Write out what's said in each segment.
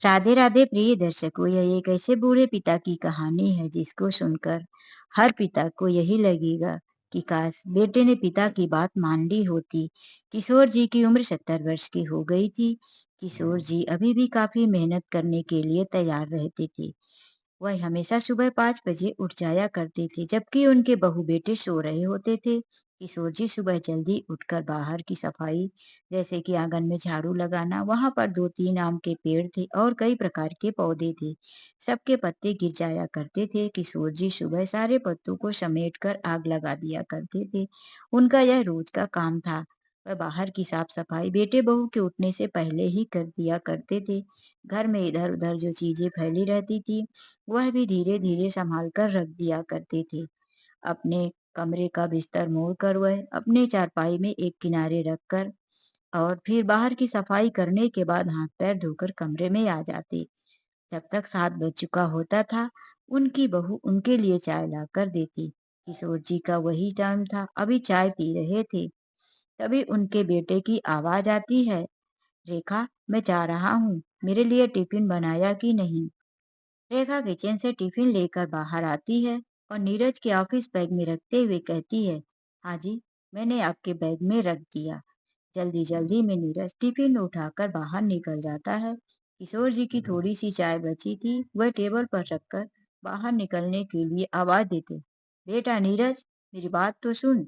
राधे राधे प्रिय दर्शकों, यह एक ऐसे बूढ़े पिता की कहानी है जिसको सुनकर हर पिता को यही लगेगा कि काश बेटे ने पिता की बात मान ली होती। किशोर जी की उम्र 70 वर्ष की हो गई थी। किशोर जी अभी भी काफी मेहनत करने के लिए तैयार रहते थे। वह हमेशा सुबह 5 बजे उठ जाया करते थे, जबकि उनके बहू बेटे सो रहे होते थे। किशोर जी सुबह जल्दी उठकर बाहर की सफाई, जैसे कि आंगन में झाड़ू लगाना, वहां पर 2-3 आम के पेड़ थे और कई प्रकार के पौधे थे। सबके पत्ते गिर जाया करते थे। किशोर जी सुबह सारे पत्तों को समेटकर आग लगा दिया करते थे। उनका यह रोज का काम था। वह बाहर की साफ सफाई बेटे बहू के उठने से पहले ही कर दिया करते थे। घर में इधर उधर जो चीजें फैली रहती थी, वह भी धीरे धीरे संभाल कर रख दिया करते थे। अपने कमरे का बिस्तर मोड़कर वह अपने चारपाई में एक किनारे रखकर और फिर बाहर की सफाई करने के बाद हाथ पैर धोकर कमरे में आ जाते। जब तक 7 बज चुका होता था, उनकी बहू उनके लिए चाय लाकर देती। किशोर जी का वही टाइम था, अभी चाय पी रहे थे। तभी उनके बेटे की आवाज आती है, रेखा, मैं जा रहा हूँ, मेरे लिए टिफिन बनाया कि नहीं? रेखा किचन से टिफिन लेकर बाहर आती है और नीरज के ऑफिस बैग में रखते हुए कहती है, हाँ जी, मैंने आपके बैग में रख दिया। जल्दी जल्दी में नीरज टिफिन उठाकर बाहर निकल जाता है। किशोर जी की थोड़ी सी चाय बची थी, वह टेबल पर रखकर बाहर निकलने के लिए आवाज देते, बेटा नीरज, मेरी बात तो सुन।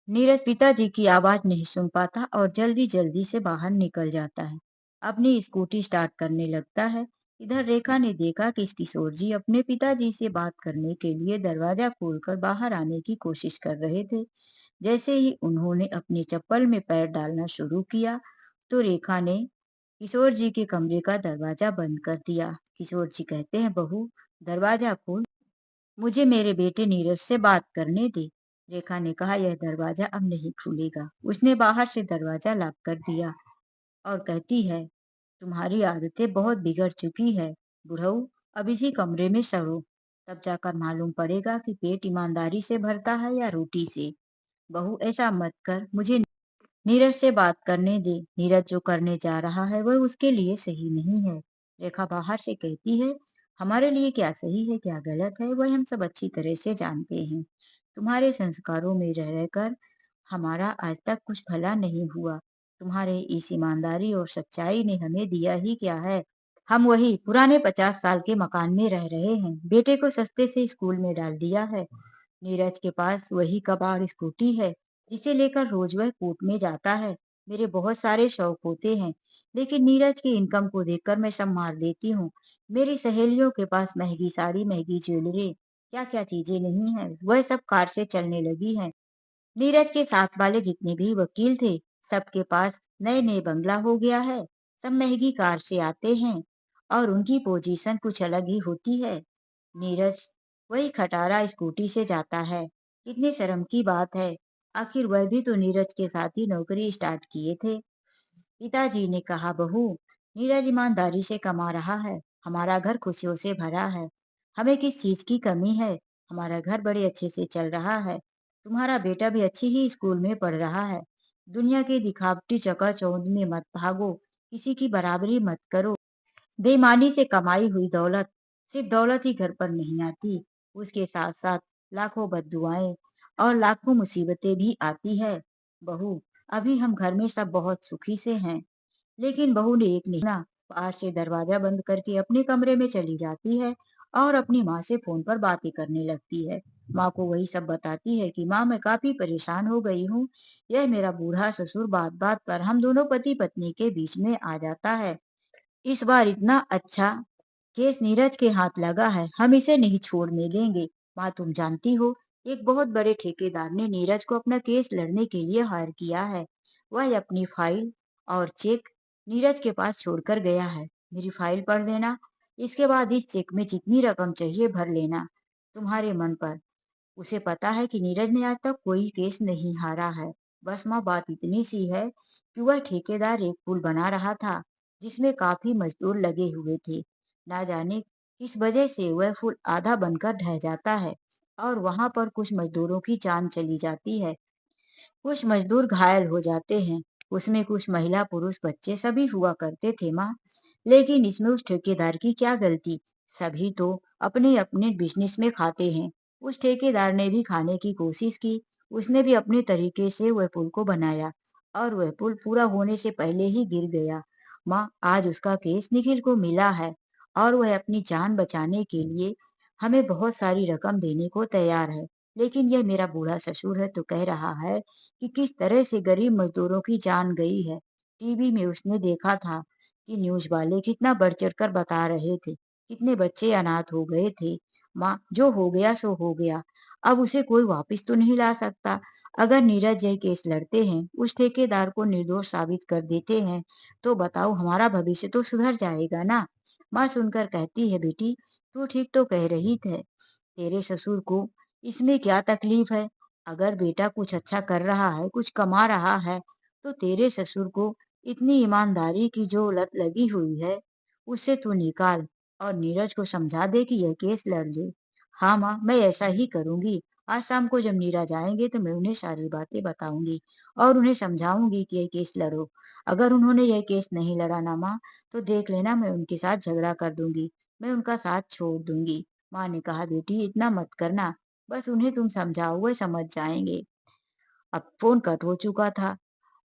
नीरज पिताजी की आवाज नहीं सुन पाता और जल्दी जल्दी से बाहर निकल जाता है। अपनी स्कूटी स्टार्ट करने लगता है। इधर रेखा ने देखा कि किशोर जी अपने पिताजी से बात करने के लिए दरवाजा खोलकर बाहर आने की कोशिश कर रहे थे। जैसे ही उन्होंने अपनी चप्पल में पैर डालना शुरू किया, तो रेखा ने किशोर जी के कमरे का दरवाजा बंद कर दिया। किशोर जी कहते हैं, बहू, दरवाजा खोल, मुझे मेरे बेटे नीरज से बात करने दे। रेखा ने कहा, यह दरवाजा अब नहीं खुलेगा। उसने बाहर से दरवाजा लॉक कर दिया और कहती है, तुम्हारी आदतें बहुत बिगड़ चुकी है बुढ़ऊ, अब इसी कमरे में सड़ो, तब जाकर मालूम पड़ेगा कि पेट ईमानदारी से भरता है या रोटी से। बहू, ऐसा मत कर, मुझे नीरज से बात करने दे। नीरज जो करने जा रहा है वह उसके लिए सही नहीं है। रेखा बाहर से कहती है, हमारे लिए क्या सही है क्या गलत है वह हम सब अच्छी तरह से जानते हैं। तुम्हारे संस्कारों में रह रहकर हमारा आज तक कुछ भला नहीं हुआ। तुम्हारे इस ईमानदारी और सच्चाई ने हमें दिया ही क्या है। हम वही पुराने 50 साल के मकान में रह रहे हैं। बेटे को सस्ते से स्कूल में डाल दिया है। नीरज के पास वही कबाड़ स्कूटी है जिसे लेकर रोज वह कोर्ट में जाता है। मेरे बहुत सारे शौक होते हैं, लेकिन नीरज की इनकम को देखकर मैं सब मार देती हूँ। मेरी सहेलियों के पास महंगी साड़ी, महंगी ज्वेलरी, क्या क्या चीजें नहीं है, वह सब कार से चलने लगी है। नीरज के साथ वाले जितने भी वकील थे, सबके पास नए नए बंगला हो गया है। सब महंगी कार से आते हैं और उनकी पोजीशन कुछ अलग ही होती है। नीरज वही खटारा स्कूटी से जाता है। कितनी शर्म की बात है। आखिर वह भी तो नीरज के साथ ही नौकरी स्टार्ट किए थे। पिताजी ने कहा, बहू, नीरज ईमानदारी से कमा रहा है, हमारा घर खुशियों से भरा है, हमें किस चीज की कमी है, हमारा घर बड़े अच्छे से चल रहा है। तुम्हारा बेटा भी अच्छी ही स्कूल में पढ़ रहा है। दुनिया की दिखावटी चकाचौंध में मत भागो, किसी की बराबरी मत करो। बेईमानी से कमाई हुई दौलत सिर्फ दौलत ही घर पर नहीं आती, उसके साथ साथ लाखों बद्दुआएं और लाखों मुसीबतें भी आती है। बहू, अभी हम घर में सब बहुत सुखी से हैं। लेकिन बहू ने एक नहीं ना, बाहर से दरवाजा बंद करके अपने कमरे में चली जाती है और अपनी माँ से फोन पर बातें करने लगती है। माँ को वही सब बताती है कि माँ, मैं काफी परेशान हो गई हूँ। यह मेरा बूढ़ा ससुर बात बात पर हम दोनों पति पत्नी के बीच में आ जाता है। इस बार इतना अच्छा केस नीरज के हाथ लगा है, हम इसे नहीं छोड़ने देंगे। माँ, तुम जानती हो, एक बहुत बड़े ठेकेदार ने नीरज को अपना केस लड़ने के लिए हायर किया है। वह अपनी फाइल और चेक नीरज के पास छोड़कर गया है। मेरी फाइल पढ़ लेना, इसके बाद इस चेक में जितनी रकम चाहिए भर लेना, तुम्हारे मन पर। उसे पता है कि नीरज ने आज तक कोई केस नहीं हारा है। बस माँ, बात इतनी सी है कि वह ठेकेदार एक पुल बना रहा था जिसमें काफी मजदूर लगे हुए थे। ना जाने किस वजह से वह पुल आधा बनकर ढह जाता है और वहां पर कुछ मजदूरों की जान चली जाती है। कुछ मजदूर घायल हो जाते हैं। उसमें कुछ महिला पुरुष बच्चे सभी हुआ करते थे माँ। लेकिन इसमें उस ठेकेदार की क्या गलती? सभी तो अपने अपने बिजनेस में खाते हैं। उस ठेकेदार ने भी खाने की कोशिश की। उसने भी अपने तरीके से वह पुल को बनाया और वह पुल पूरा होने से पहले ही गिर गया। माँ, आज उसका केस निखिल को मिला है और वह अपनी जान बचाने के लिए हमें बहुत सारी रकम देने को तैयार है। लेकिन यह मेरा बूढ़ा ससुर है तो कह रहा है कि किस तरह से गरीब मजदूरों की जान गई है। टीवी में उसने देखा था कि न्यूज़ वाले कितना बढ़-चढ़ कर बता रहे थे, कितने बच्चे अनाथ हो गए थे। माँ, जो हो गया सो हो गया, अब उसे कोई वापस तो नहीं ला सकता। अगर नीरज यह केस लड़ते हैं, उस ठेकेदार को निर्दोष साबित कर देते हैं, तो बताओ हमारा भविष्य तो सुधर जाएगा ना। माँ सुनकर कहती है, बेटी तू ठीक तो कह रही है, तेरे ससुर को इसमें क्या तकलीफ है? अगर बेटा कुछ अच्छा कर रहा है, कुछ कमा रहा है, तो तेरे ससुर को इतनी ईमानदारी की जो लत लगी हुई है, उसे तू निकाल और नीरज को समझा दे कि यह केस लड़ ले। हाँ माँ, मैं ऐसा ही करूंगी। आज शाम को जब नीरज आएंगे तो मैं उन्हें सारी बातें बताऊंगी और उन्हें समझाऊंगी कि यह केस लड़ो। अगर उन्होंने यह केस नहीं लड़ा ना माँ, तो देख लेना मैं उनके साथ झगड़ा कर दूंगी। मैं उनका साथ छोड़ दूंगी। माँ ने कहा, बेटी इतना मत करना, बस उन्हें तुम समझाओ, वे समझ जाएंगे। अब फोन कट हो चुका था।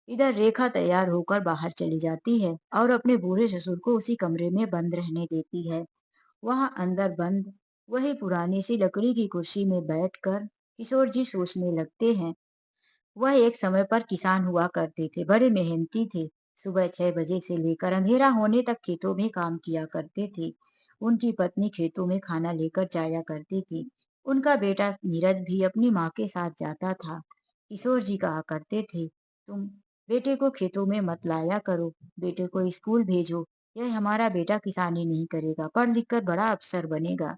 इधर रेखा तैयार होकर बाहर चली जाती है और अपने बूढ़े ससुर को उसी कमरे में बंद रहने देती है। वहां अंदर बंद वही पुरानी सी लकड़ी की कुर्सी में बैठकर किशोर जी सोचने लगते हैं। वह एक समय पर किसान हुआ करते थे, बड़े मेहनती थे। सुबह 6 बजे से लेकर अंधेरा होने तक खेतों में काम किया करते थे। उनकी पत्नी खेतों में खाना लेकर जाया करती थी। उनका बेटा नीरज भी अपनी माँ के साथ जाता था। किशोर जी कहा करते थे, तुम बेटे को खेतों में मत लाया करो, बेटे को स्कूल भेजो। यह हमारा बेटा किसानी नहीं करेगा, पढ़ लिख कर बड़ा अफसर बनेगा।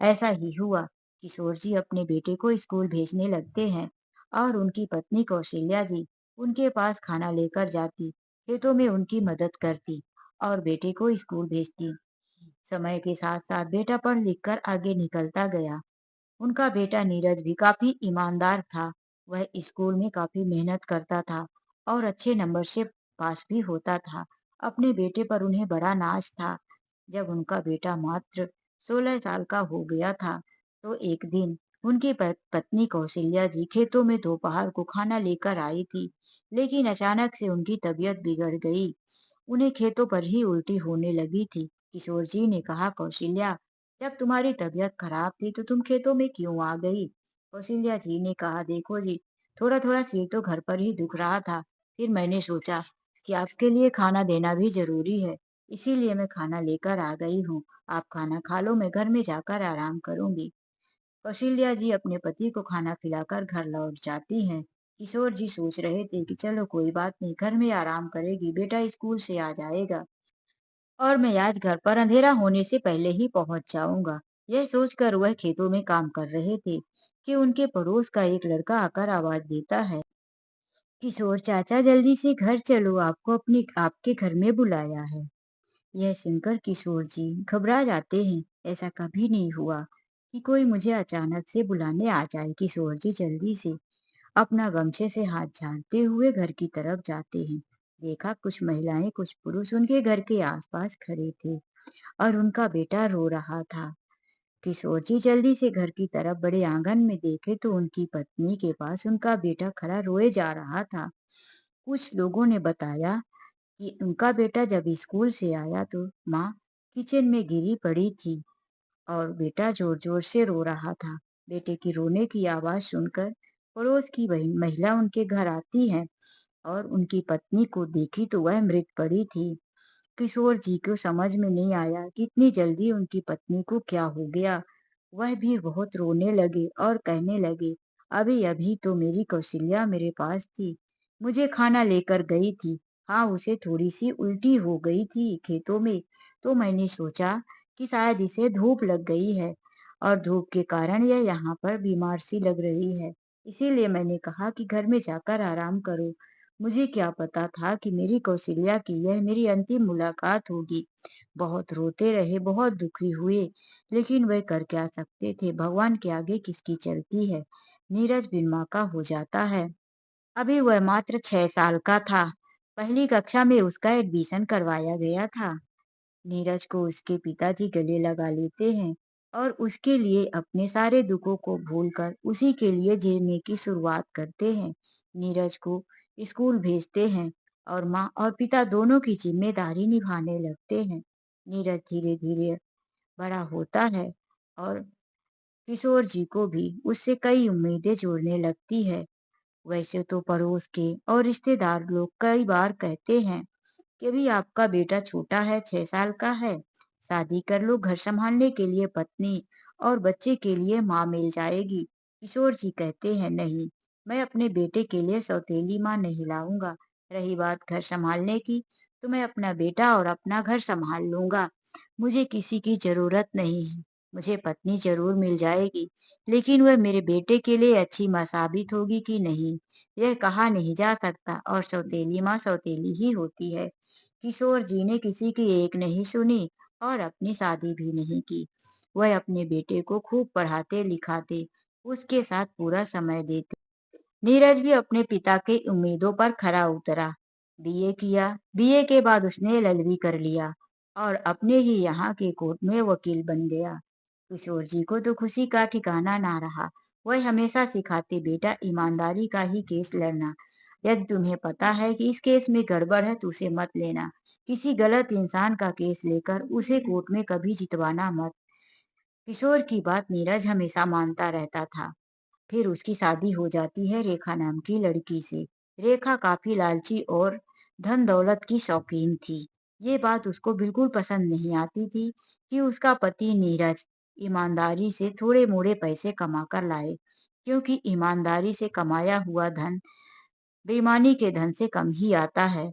ऐसा ही हुआ। किशोर जी अपने बेटे को स्कूल भेजने लगते हैं और उनकी पत्नी कौशल्या जी उनके पास खाना लेकर जाती, खेतों में उनकी मदद करती और बेटे को स्कूल भेजती। समय के साथ साथ बेटा पढ़ लिख कर आगे निकलता गया। उनका बेटा नीरज भी काफी ईमानदार था। वह स्कूल में काफी मेहनत करता था और अच्छे नंबर से पास भी होता था। अपने बेटे पर उन्हें बड़ा नाज था। जब उनका बेटा मात्र 16 साल का हो गया था, तो एक दिन उनकी पत्नी कौशल्या जी खेतों में दोपहर को खाना लेकर आई थी, लेकिन अचानक से उनकी तबीयत बिगड़ गई। उन्हें खेतों पर ही उल्टी होने लगी थी। किशोर जी ने कहा, कौशल्या, जब तुम्हारी तबीयत खराब थी तो तुम खेतों में क्यों आ गई? कौशल्या जी ने कहा, देखो जी, थोड़ा थोड़ा सिर तो घर पर ही दुख रहा था। फिर मैंने सोचा कि आपके लिए खाना देना भी जरूरी है, इसीलिए मैं खाना लेकर आ गई हूँ। आप खाना खा लो, मैं घर में जाकर आराम करूंगी। कौशल्या जी अपने पति को खाना खिलाकर घर लौट जाती हैं। किशोर जी सोच रहे थे कि चलो कोई बात नहीं, घर में आराम करेगी, बेटा स्कूल से आ जाएगा और मैं आज घर पर अंधेरा होने से पहले ही पहुंच जाऊंगा। यह सोचकर वह खेतों में काम कर रहे थे कि उनके पड़ोस का एक लड़का आकर आवाज देता है, किशोर चाचा जल्दी से घर चलो, आपको अपने आपके घर में बुलाया है। यह सुनकर किशोर जी घबरा जाते हैं। ऐसा कभी नहीं हुआ कि कोई मुझे अचानक से बुलाने आ जाए। किशोर जी जल्दी से अपना गमछे से हाथ झाड़ते हुए घर की तरफ जाते हैं। देखा कुछ महिलाएं कुछ पुरुष उनके घर के आसपास खड़े थे और उनका बेटा रो रहा था। किशोर जी जल्दी से घर की तरफ बड़े आंगन में देखे तो उनकी पत्नी के पास उनका बेटा खड़ा रोए जा रहा था। कुछ लोगों ने बताया कि उनका बेटा जब स्कूल से आया तो माँ किचन में गिरी पड़ी थी और बेटा जोर जोर से रो रहा था। बेटे की रोने की आवाज सुनकर पड़ोस की वही महिला उनके घर आती है और उनकी पत्नी को देखी तो वह मृत पड़ी थी। किशोर जी को समझ में नहीं आया कि इतनी जल्दी उनकी पत्नी को क्या हो गया। वह भी बहुत रोने लगे और कहने लगे, अभी अभी तो मेरी कौशल्या मेरे पास थी, मुझे खाना लेकर गई थी। हाँ, उसे थोड़ी सी उल्टी हो गई थी खेतों में, तो मैंने सोचा कि शायद इसे धूप लग गई है और धूप के कारण यह यहाँ पर बीमार सी लग रही है। इसीलिए मैंने कहा कि घर में जाकर आराम करो। मुझे क्या पता था कि मेरी कौशल्या की यह मेरी अंतिम मुलाकात होगी। बहुत रोते रहे, बहुत दुखी हुए, लेकिन वह कर क्या सकते थे, भगवान के आगे किसकी चलती है। नीरज बिन माँ का हो जाता है। अभी वह मात्र 6 साल का था। पहली कक्षा में उसका एडमिशन करवाया गया था। नीरज को उसके पिताजी गले लगा लेते हैं और उसके लिए अपने सारे दुखों को भूलकर उसी के लिए जीने की शुरुआत करते हैं। नीरज को स्कूल भेजते हैं और माँ और पिता दोनों की जिम्मेदारी निभाने लगते हैं। नीरज धीरे धीरे बड़ा होता है और किशोर जी को भी उससे कई उम्मीदें जोड़ने लगती है। वैसे तो पड़ोस के और रिश्तेदार लोग कई बार कहते हैं कि भी आपका बेटा छोटा है, 6 साल का है, शादी कर लो, घर संभालने के लिए पत्नी और बच्चे के लिए माँ मिल जाएगी। किशोर जी कहते हैं नहीं, मैं अपने बेटे के लिए सौतेली माँ नहीं लाऊंगा। रही बात घर संभालने की, तो मैं अपना बेटा और अपना घर संभाल लूंगा। मुझे किसी की जरूरत नहीं है। मुझे पत्नी जरूर मिल जाएगी, लेकिन वह मेरे बेटे के लिए अच्छी माँ साबित होगी कि नहीं, यह कहा नहीं जा सकता और सौतेली माँ सौतेली ही होती है। किशोर जी ने किसी की एक नहीं सुनी और अपनी शादी भी नहीं की। वह अपने बेटे को खूब पढ़ाते लिखाते, उसके साथ पूरा समय देते। नीरज भी अपने पिता के उम्मीदों पर खरा उतरा। बीए किया, बीए के बाद उसने एलएलबी कर लिया और अपने ही यहाँ के कोर्ट में वकील बन गया। किशोर जी को तो खुशी का ठिकाना ना रहा। वह हमेशा सिखाते, बेटा ईमानदारी का ही केस लड़ना। यदि तुम्हें पता है कि इस केस में गड़बड़ है तो उसे मत लेना। किसी गलत इंसान का केस लेकर उसे कोर्ट में कभी जितवाना मत। किशोर की बात नीरज हमेशा मानता रहता था। फिर उसकी शादी हो जाती है रेखा नाम की लड़की से। रेखा काफी लालची और धन दौलत की शौकीन थी। ये बात उसको बिल्कुल पसंद नहीं आती थी कि उसका पति नीरज ईमानदारी से थोड़े मोड़े पैसे कमा कर लाए, क्योंकि ईमानदारी से कमाया हुआ धन बेईमानी के धन से कम ही आता है।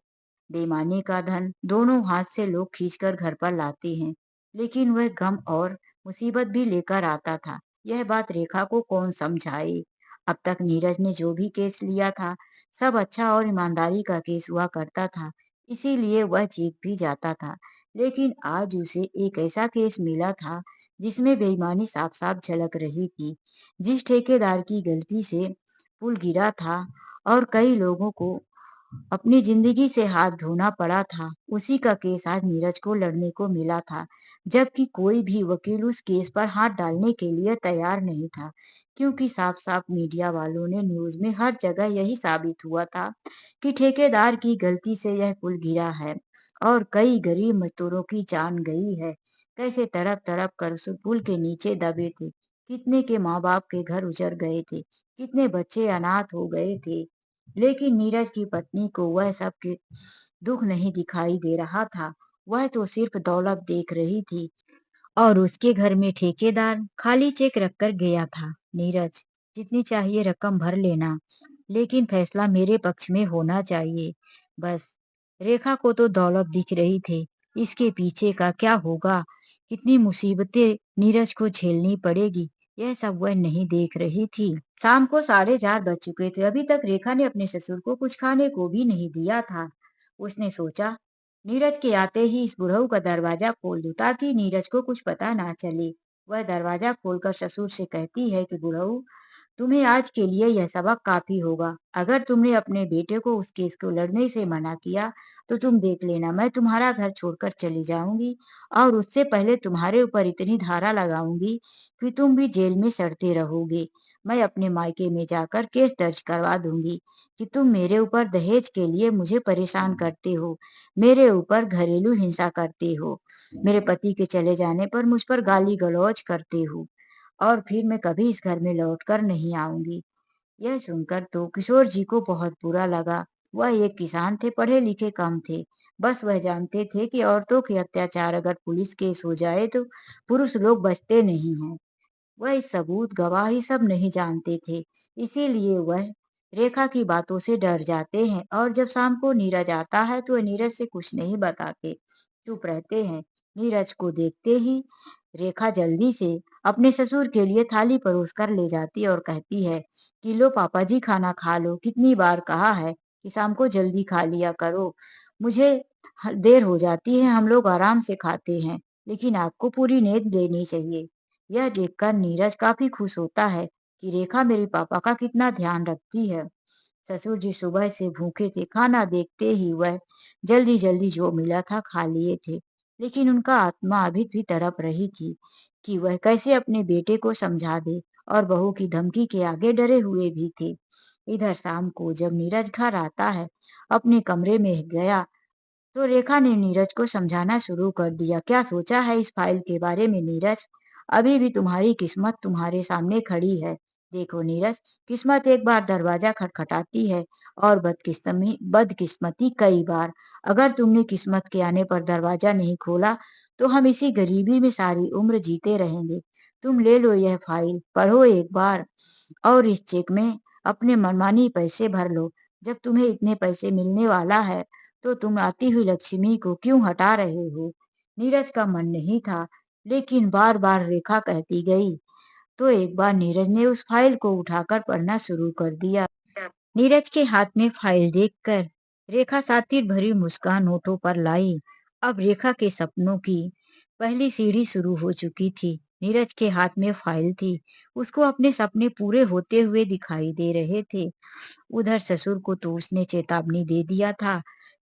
बेईमानी का धन दोनों हाथ से लोग खींचकर घर पर लाते हैं, लेकिन वह गम और मुसीबत भी लेकर आता था। यह बात रेखा को कौन समझाए। अब तक नीरज ने जो भी केस लिया था, सब अच्छा और ईमानदारी का केस हुआ करता था, इसीलिए वह जीत भी जाता था। लेकिन आज उसे एक ऐसा केस मिला था जिसमें बेईमानी साफ साफ झलक रही थी। जिस ठेकेदार की गलती से पुल गिरा था और कई लोगों को अपनी जिंदगी से हाथ धोना पड़ा था, उसी का केस आज नीरज को लड़ने को मिला था। जबकि कोई भी वकील उस केस पर हाथ डालने के लिए तैयार नहीं था, क्योंकि साफ साफ मीडिया वालों ने न्यूज में हर जगह यही साबित हुआ था कि ठेकेदार की गलती से यह पुल गिरा है और कई गरीब मजदूरों की जान गई है। कैसे तड़प तड़प कर उस पुल के नीचे दबे थे, कितने के माँ बाप के घर उजड़ गए थे, कितने बच्चे अनाथ हो गए थे। लेकिन नीरज की पत्नी को वह सब के दुख नहीं दिखाई दे रहा था। वह तो सिर्फ दौलत देख रही थी और उसके घर में ठेकेदार खाली चेक रखकर गया था। नीरज, जितनी चाहिए रकम भर लेना, लेकिन फैसला मेरे पक्ष में होना चाहिए। बस। रेखा को तो दौलत दिख रही थी, इसके पीछे का क्या होगा, कितनी मुसीबतें नीरज को झेलनी पड़ेगी, यह सब वह नहीं देख रही थी। शाम को 4:30 बज चुके थे। अभी तक रेखा ने अपने ससुर को कुछ खाने को भी नहीं दिया था। उसने सोचा, नीरज के आते ही इस बुढ़ऊ का दरवाजा खोल दूं ताकि नीरज को कुछ पता ना चले। वह दरवाजा खोलकर ससुर से कहती है कि बुढ़ऊ, तुम्हें आज के लिए यह सबक काफी होगा। अगर तुमने अपने बेटे को उस केस को लड़ने से मना किया तो तुम देख लेना, मैं तुम्हारा घर छोड़कर चली जाऊंगी और उससे पहले तुम्हारे ऊपर इतनी धारा लगाऊंगी कि तुम भी जेल में सड़ते रहोगे। मैं अपने मायके में जाकर केस दर्ज करवा दूंगी कि तुम मेरे ऊपर दहेज के लिए मुझे परेशान करते हो, मेरे ऊपर घरेलू हिंसा करते हो, मेरे पति के चले जाने पर मुझ पर गाली गलौज करते हो और फिर मैं कभी इस घर में लौटकर नहीं आऊंगी। यह सुनकर तो किशोर जी को बहुत बुरा लगा। वह एक किसान थे, पढ़े लिखे कम थे। बस वह जानते थे कि औरतों के अत्याचार अगर पुलिस केस हो जाए तो पुरुष लोग बचते नहीं हैं। वह सबूत गवाही सब नहीं जानते थे, इसीलिए वह रेखा की बातों से डर जाते हैं और जब शाम को नीरज आता है तो वह नीरज से कुछ नहीं बताते, चुप रहते हैं। नीरज को देखते ही रेखा जल्दी से अपने ससुर के लिए थाली परोस कर ले जाती है और कहती है कि लो पापा जी, खाना खा लो, कितनी बार कहा है कि शाम को जल्दी खा लिया करो, मुझे देर हो जाती है, हम लोग आराम से खाते हैं, लेकिन आपको पूरी नींद लेनी चाहिए। यह देखकर नीरज काफी खुश होता है कि रेखा मेरे पापा का कितना ध्यान रखती है। ससुर जी सुबह से भूखे थे, खाना देखते ही वह जल्दी जल्दी जो मिला था खा लिए थे। लेकिन उनका आत्मा अभी भी तड़प रही थी कि वह कैसे अपने बेटे को समझा दे और बहू की धमकी के आगे डरे हुए भी थे। इधर शाम को जब नीरज घर आता है, अपने कमरे में गया तो रेखा ने नीरज को समझाना शुरू कर दिया। क्या सोचा है इस फाइल के बारे में नीरज? अभी भी तुम्हारी किस्मत तुम्हारे सामने खड़ी है। देखो नीरज, किस्मत एक बार दरवाजा खटखटाती है और बदकिस्मती कई बार। अगर तुमने किस्मत के आने पर दरवाजा नहीं खोला तो हम इसी गरीबी में सारी उम्र जीते रहेंगे। तुम ले लो यह फाइल, पढ़ो एक बार और इस चेक में अपने मनमानी पैसे भर लो। जब तुम्हें इतने पैसे मिलने वाला है तो तुम आती हुई लक्ष्मी को क्यों हटा रहे हो? नीरज का मन नहीं था, लेकिन बार बार रेखा कहती गई तो एक बार नीरज ने उस फाइल को उठाकर पढ़ना शुरू कर दिया। नीरज के हाथ में फाइल देखकर रेखा सातिर भरी मुस्कान होठों पर लाई। अब रेखा के सपनों की पहली सीढ़ी शुरू हो चुकी थी। नीरज के हाथ में फाइल थी, उसको अपने सपने पूरे होते हुए दिखाई दे रहे थे। उधर ससुर को तो उसने चेतावनी दे दिया था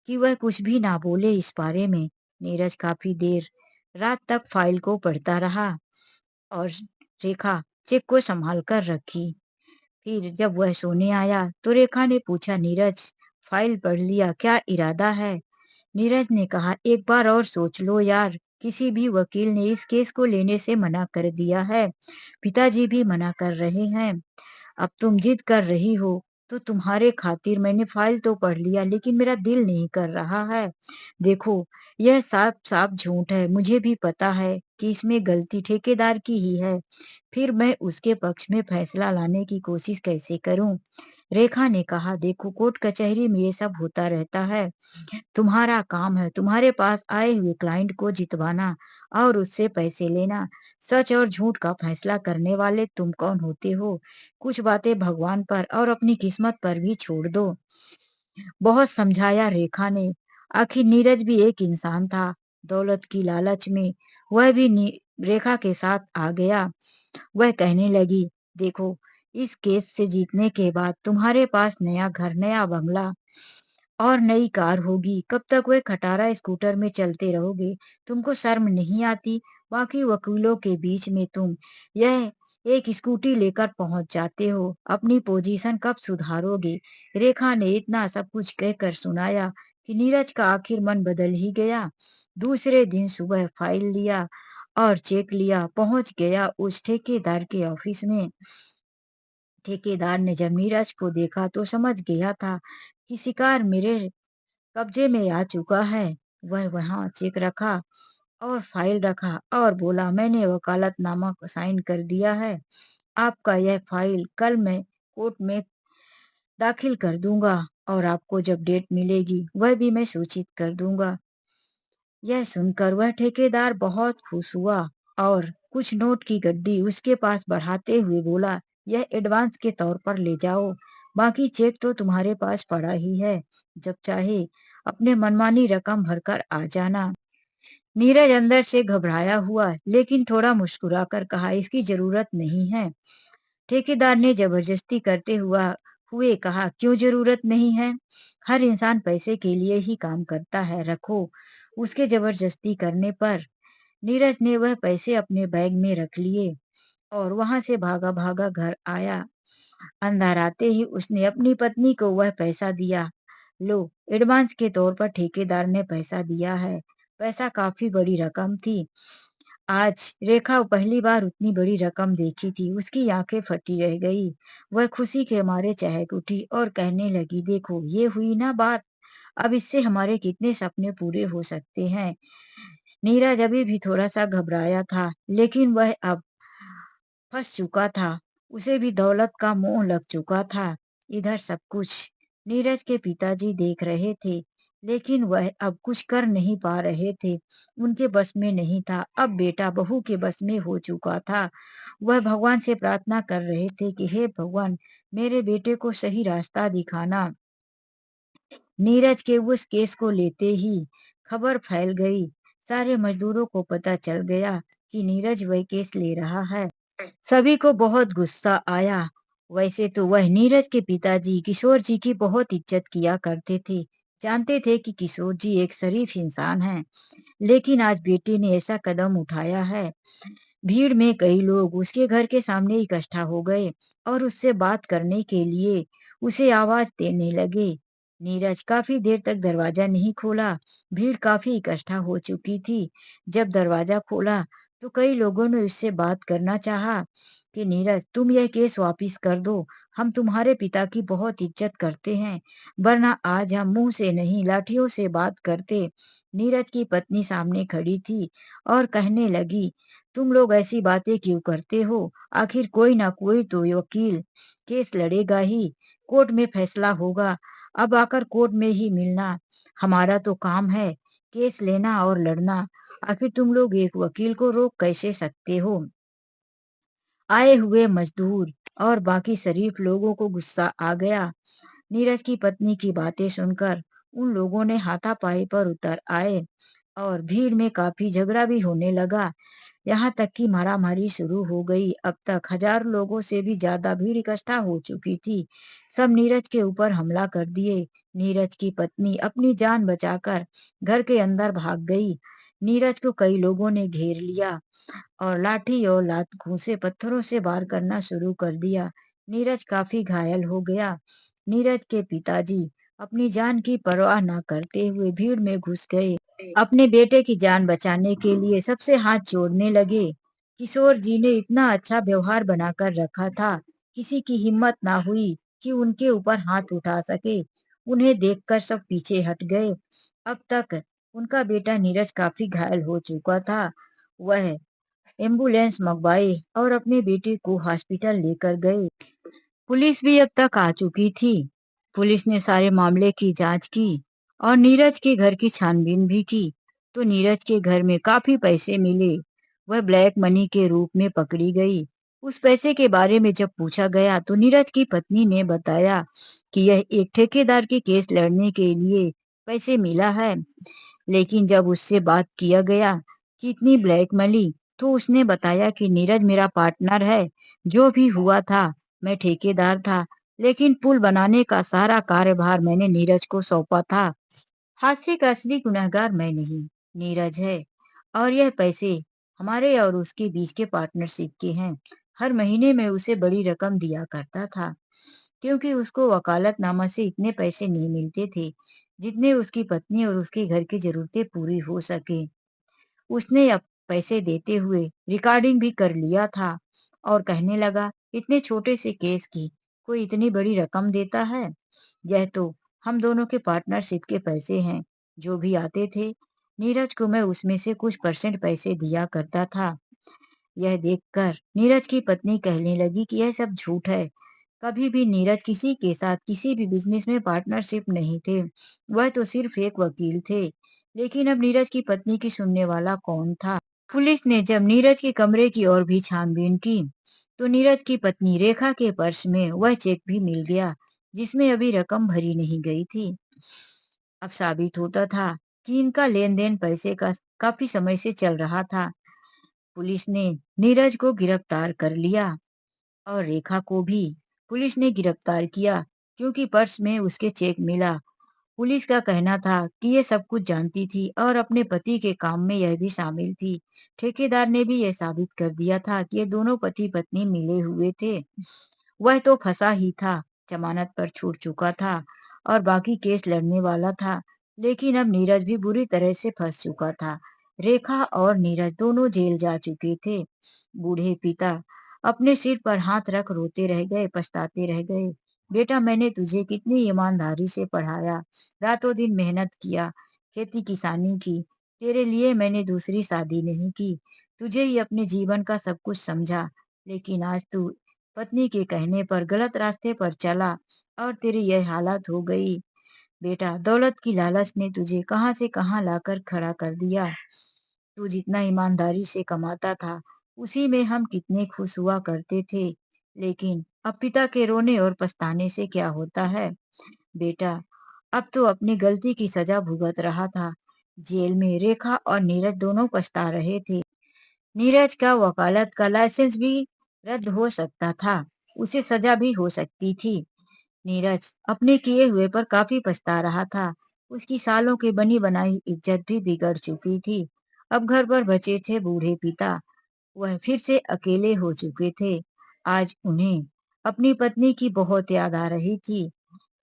कि वह कुछ भी ना बोले इस बारे में। नीरज काफी देर रात तक फाइल को पढ़ता रहा और रेखा चेक को संभाल कर रखी। फिर जब वह सोने आया तो रेखा ने पूछा, नीरज फाइल पढ़ लिया, क्या इरादा है? नीरज ने कहा, एक बार और सोच लो यार, किसी भी वकील ने इस केस को लेने से मना कर दिया है। पिताजी भी मना कर रहे हैं। अब तुम जिद कर रही हो तो तुम्हारे खातिर मैंने फाइल तो पढ़ लिया, लेकिन मेरा दिल नहीं कर रहा है। देखो, यह साफ साफ झूठ है, मुझे भी पता है कि इसमें गलती ठेकेदार की ही है। फिर मैं उसके पक्ष में फैसला लाने की कोशिश कैसे करूं? रेखा ने कहा, देखो कोर्ट कचहरी में ये सब होता रहता है। तुम्हारा काम है तुम्हारे पास आए हुए क्लाइंट को जितवाना और उससे पैसे लेना। सच और झूठ का फैसला करने वाले तुम कौन होते हो? कुछ बातें भगवान पर और अपनी किस्मत पर भी छोड़ दो। बहुत समझाया रेखा ने। आखिर नीरज भी एक इंसान था। दौलत की लालच में वह भी रेखा के साथ आ गया। वह कहने लगी, देखो, इस केस से जीतने के बाद तुम्हारे पास नया घर, नया बंगला और नई कार होगी। कब तक वह खटारा स्कूटर में चलते रहोगे? तुमको शर्म नहीं आती? बाकी वकीलों के बीच में तुम यह एक स्कूटी लेकर पहुंच जाते हो। अपनी पोजीशन कब सुधारोगे? रेखा ने इतना सब कुछ कहकर सुनाया कि नीरज का आखिर मन बदल ही गया। दूसरे दिन सुबह फाइल लिया और चेक लिया पहुंच गया उस ठेकेदार के ऑफिस में। ठेकेदार ने जब नीरज को देखा तो समझ गया था कि शिकार मेरे कब्जे में आ चुका है। वह वहां चेक रखा और फाइल रखा और बोला, मैंने वकालतनामा को साइन कर दिया है। आपका यह फाइल कल मैं कोर्ट में दाखिल कर दूंगा और आपको जब डेट मिलेगी वह भी मैं सूचित कर दूंगा। यह सुनकर वह ठेकेदार बहुत खुश हुआ और कुछ नोट की गड्डी उसके पास बढ़ाते हुए बोला, यह एडवांस के तौर पर ले जाओ, बाकी चेक तो तुम्हारे पास पड़ा ही है। जब चाहे अपने मनमानी रकम भरकर आ जाना। नीरज अंदर से घबराया हुआ लेकिन थोड़ा मुस्कुराकर कहा, इसकी जरूरत नहीं है। ठेकेदार ने जबरदस्ती करते हुए कहा, क्यों जरूरत नहीं है? हर इंसान पैसे के लिए ही काम करता है, रखो। उसके जबरदस्ती करने पर नीरज ने वह पैसे अपने बैग में रख लिए और वहां से भागा भागा घर आया। अंदर आते ही उसने अपनी पत्नी को वह पैसा दिया। लो, एडवांस के तौर पर ठेकेदार ने पैसा दिया है। पैसा काफी बड़ी रकम थी। आज रेखा पहली बार उतनी बड़ी रकम देखी थी। उसकी आंखें फटी रह गई। वह खुशी के मारे चहक उठी और कहने लगी, देखो ये हुई ना बात। अब इससे हमारे कितने सपने पूरे हो सकते हैं। नीरज अभी भी थोड़ा सा घबराया था, लेकिन वह अब फंस चुका था। उसे भी दौलत का मोह लग चुका था। इधर सब कुछ नीरज के पिताजी देख रहे थे, लेकिन वह अब कुछ कर नहीं पा रहे थे। उनके बस में नहीं था। अब बेटा बहू के बस में हो चुका था। वह भगवान से प्रार्थना कर रहे थे कि हे भगवान, मेरे बेटे को सही रास्ता दिखाना। नीरज के उस केस को लेते ही खबर फैल गई। सारे मजदूरों को पता चल गया कि नीरज वह केस ले रहा है। सभी को बहुत गुस्सा आया। वैसे तो वह नीरज के पिताजी किशोर जी की बहुत इज्जत किया करते थे, जानते थे कि किशोर जी एक शरीफ इंसान हैं, लेकिन आज बेटे ने ऐसा कदम उठाया है। भीड़ में कई लोग उसके घर के सामने इकट्ठा हो गए और उससे बात करने के लिए उसे आवाज देने लगे। नीरज काफी देर तक दरवाजा नहीं खोला। भीड़ काफी इकट्ठा हो चुकी थी। जब दरवाजा खोला तो कई लोगों ने उससे बात करना चाहा कि नीरज, तुम यह केस वापिस कर दो। हम तुम्हारे पिता की बहुत इज्जत करते हैं, वरना आज हम मुंह से नहीं लाठियों से बात करते। नीरज की पत्नी सामने खड़ी थी और कहने लगी, तुम लोग ऐसी बातें क्यों करते हो? आखिर कोई ना कोई तो वकील केस लड़ेगा ही, कोर्ट में फैसला होगा। अब आकर कोर्ट में ही मिलना। हमारा तो काम है केस लेना और लड़ना। आखिर तुम लोग एक वकील को रोक कैसे सकते हो? आए हुए मजदूर और बाकी शरीफ लोगों को गुस्सा आ गया। नीरज की पत्नी की बातें सुनकर उन लोगों ने हाथापाई पर उतर आए और भीड़ में काफी झगड़ा भी होने लगा। यहाँ तक कि मारामारी शुरू हो गई। अब तक 1000 लोगों से भी ज्यादा भीड़ इकट्ठा हो चुकी थी। सब नीरज के ऊपर हमला कर दिए। नीरज की पत्नी अपनी जान बचाकर घर के अंदर भाग गई। नीरज को कई लोगों ने घेर लिया और लाठी और लात घूंसे पत्थरों से वार करना शुरू कर दिया। नीरज काफी घायल हो गया। नीरज के पिताजी अपनी जान की परवाह न करते हुए भीड़ में घुस गए। अपने बेटे की जान बचाने के लिए सबसे हाथ जोड़ने लगे। किशोर जी ने इतना अच्छा व्यवहार बनाकर रखा था, किसी की हिम्मत ना हुई कि उनके ऊपर हाथ उठा सके। उन्हें देखकर सब पीछे हट गए। अब तक उनका बेटा नीरज काफी घायल हो चुका था। वह एम्बुलेंस मंगवाई और अपने बेटे को हॉस्पिटल लेकर गए। पुलिस भी अब तक आ चुकी थी। पुलिस ने सारे मामले की जांच की और नीरज के घर की छानबीन भी की। तो नीरज के घर में काफी पैसे मिले। वह ब्लैक मनी के रूप में पकड़ी गई। उस पैसे के बारे में जब पूछा गया तो नीरज की पत्नी ने बताया कि यह एक ठेकेदार के केस लड़ने के लिए पैसे मिला है। लेकिन जब उससे बात किया गया कि इतनी ब्लैक मनी, तो उसने बताया कि नीरज मेरा पार्टनर है। जो भी हुआ था, मैं ठेकेदार था, लेकिन पुल बनाने का सारा कार्यभार मैंने नीरज को सौंपा था। हादसे का असली गुनहगार मैं नहीं, नीरज है। और यह पैसे हमारे और उसके बीच के पार्टनरशिप के हैं। हर महीने में उसे बड़ी रकम दिया करता था, क्योंकि उसको वकालतनामा से इतने पैसे नहीं मिलते थे जितने उसकी पत्नी और उसके घर की जरूरतें पूरी हो सके। उसने अब पैसे देते हुए रिकॉर्डिंग भी कर लिया था और कहने लगा, इतने छोटे से केस की कोई इतनी बड़ी रकम देता है? यह तो हम दोनों के पार्टनरशिप के पैसे हैं। जो भी आते थे, नीरज को मैं उसमें से कुछ परसेंट पैसे दिया करता था। यह देखकर नीरज की पत्नी कहने लगी कि यह सब झूठ है। कभी भी नीरज किसी के साथ किसी भी बिजनेस में पार्टनरशिप नहीं थे। वह तो सिर्फ एक वकील थे। लेकिन अब नीरज की पत्नी की सुनने वाला कौन था? पुलिस ने जब नीरज के कमरे की ओर भी छानबीन की, तो नीरज की पत्नी रेखा के पर्स में वह चेक भी मिल गया जिसमें अभी रकम भरी नहीं गई थी। अब साबित होता था कि इनका लेन देन पैसे का काफी समय से चल रहा था। पुलिस ने नीरज को गिरफ्तार कर लिया और रेखा को भी पुलिस ने गिरफ्तार किया, क्योंकि पर्स में उसके चेक मिला। पुलिस का कहना था कि ये सब कुछ जानती थी और अपने पति के काम में यह भी शामिल थी। ठेकेदार ने भी यह साबित कर दिया था कि ये दोनों पति पत्नी मिले हुए थे। वह तो फंसा ही था, जमानत पर छूट चुका था और बाकी केस लड़ने वाला था। लेकिन अब नीरज भी बुरी तरह से फंस चुका था। रेखा और नीरज दोनों जेल जा चुके थे। बूढ़े पिता अपने सिर पर हाथ रख रोते रह गए, पछताते रह गए। बेटा, मैंने तुझे कितनी ईमानदारी से पढ़ाया, रातों दिन मेहनत किया, खेती किसानी की। तेरे लिए मैंने दूसरी शादी नहीं की, तुझे ही अपने जीवन का सब कुछ समझा। लेकिन आज तू पत्नी के कहने पर गलत रास्ते पर चला और तेरी यह हालत हो गई। बेटा, दौलत की लालच ने तुझे कहां से कहां लाकर खड़ा कर दिया। तू जितना ईमानदारी से कमाता था, उसी में हम कितने खुश हुआ करते थे। लेकिन अब पिता के रोने और पछताने से क्या होता है? बेटा, अब तो अपनी गलती की सजा भुगत रहा था। जेल में रेखा और नीरज दोनों पछता रहे थे। नीरज का वकालत का लाइसेंस भी रद्द हो सकता था, उसे सजा भी हो सकती थी। नीरज अपने किए हुए पर काफी पछता रहा था। उसकी सालों की बनी बनाई इज्जत भी बिगड़ चुकी थी। अब घर पर बचे थे बूढ़े पिता, वह फिर से अकेले हो चुके थे। आज उन्हें अपनी पत्नी की बहुत याद आ रही थी।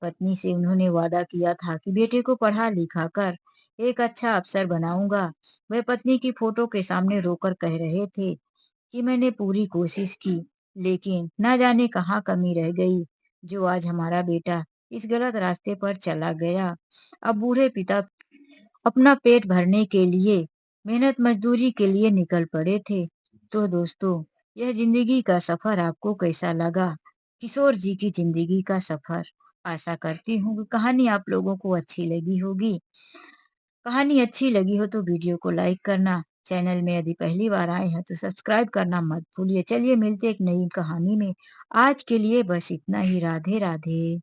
पत्नी से उन्होंने वादा किया था कि बेटे को पढ़ा लिखा कर एक अच्छा अफसर बनाऊंगा। वह पत्नी की फोटो के सामने रोकर कह रहे थे कि मैंने पूरी कोशिश की, लेकिन न जाने कहाँ कमी रह गई, जो आज हमारा बेटा इस गलत रास्ते पर चला गया। अब बूढ़े पिता अपना पेट भरने के लिए मेहनत मजदूरी के लिए निकल पड़े थे। तो दोस्तों, यह जिंदगी का सफर आपको कैसा लगा? किशोर जी की जिंदगी का सफर। आशा करती हूँ कि कहानी आप लोगों को अच्छी लगी होगी। कहानी अच्छी लगी हो तो वीडियो को लाइक करना, चैनल में यदि पहली बार आए हैं तो सब्सक्राइब करना मत भूलिए। चलिए मिलते एक नई कहानी में। आज के लिए बस इतना ही। राधे राधे।